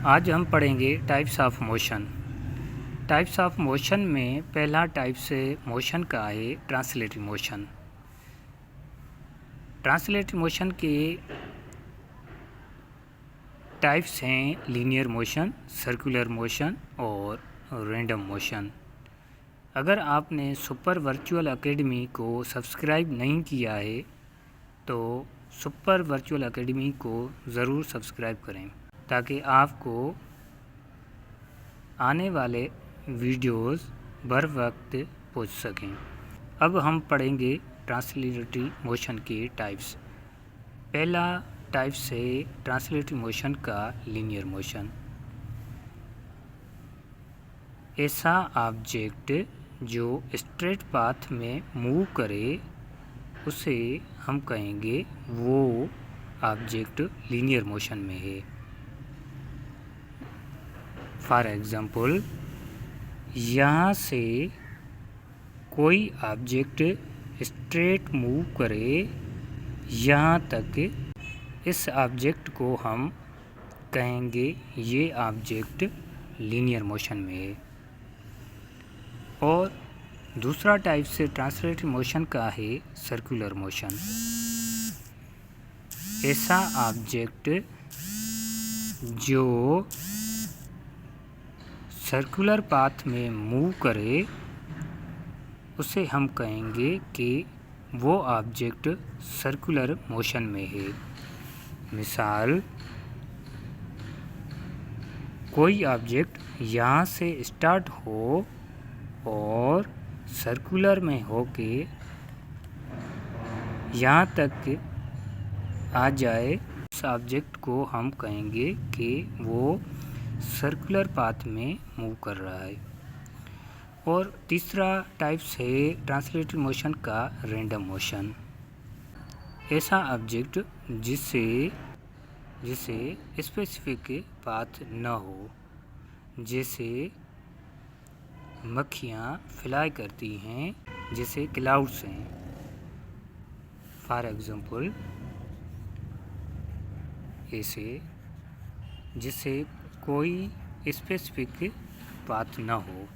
आज हम पढ़ेंगे types of motion. Types of motion में पहला टाइप से मोशन का है ट्रांसलेटरी मोशन। ट्रांसलेटरी मोशन के टाइप्स हैं लीनियर मोशन, सर्कुलर मोशन और रैंडम मोशन। अगर आपने सुपर वर्चुअल एकेडमी को सब्सक्राइब नहीं किया है तो सुपर वर्चुअल एकेडमी को ज़रूर सब्सक्राइब करें ताकि आपको आने वाले वीडियोस बर वक्त पहुँच सकें। अब हम पढ़ेंगे ट्रांसलेटरी मोशन के टाइप्स। पहला टाइप्स है ट्रांसलेटरी मोशन का लीनियर मोशन। ऐसा ऑब्जेक्ट जो स्ट्रेट पाथ में मूव करे उसे हम कहेंगे वो ऑब्जेक्ट लीनियर मोशन में है। फॉर एग्ज़ाम्पल, यहाँ से कोई ऑब्जेक्ट स्ट्रेट मूव करे यहाँ तक, इस ऑब्जेक्ट को हम कहेंगे ये ऑब्जेक्ट लीनियर मोशन में है। और दूसरा टाइप से ट्रांसलेटरी मोशन का है सर्कुलर मोशन। ऐसा ऑब्जेक्ट जो सर्कुलर पाथ में मूव करे उसे हम कहेंगे कि वो ऑब्जेक्ट सर्कुलर मोशन में है। मिसाल, कोई ऑब्जेक्ट यहाँ से स्टार्ट हो और सर्कुलर में होके यहाँ तक आ जाए, उस ऑब्जेक्ट को हम कहेंगे कि वो सर्कुलर पाथ में मूव कर रहा है। और तीसरा टाइप्स है ट्रांसलेटरी मोशन का रैंडम मोशन। ऐसा ऑब्जेक्ट जिसे स्पेसिफिक पाथ न हो, जैसे मक्खियाँ फ्लाई करती हैं, जैसे क्लाउड्स हैं। फॉर एग्ज़ाम्पल, ऐसे जिससे कोई स्पेसिफिक पाथ न हो।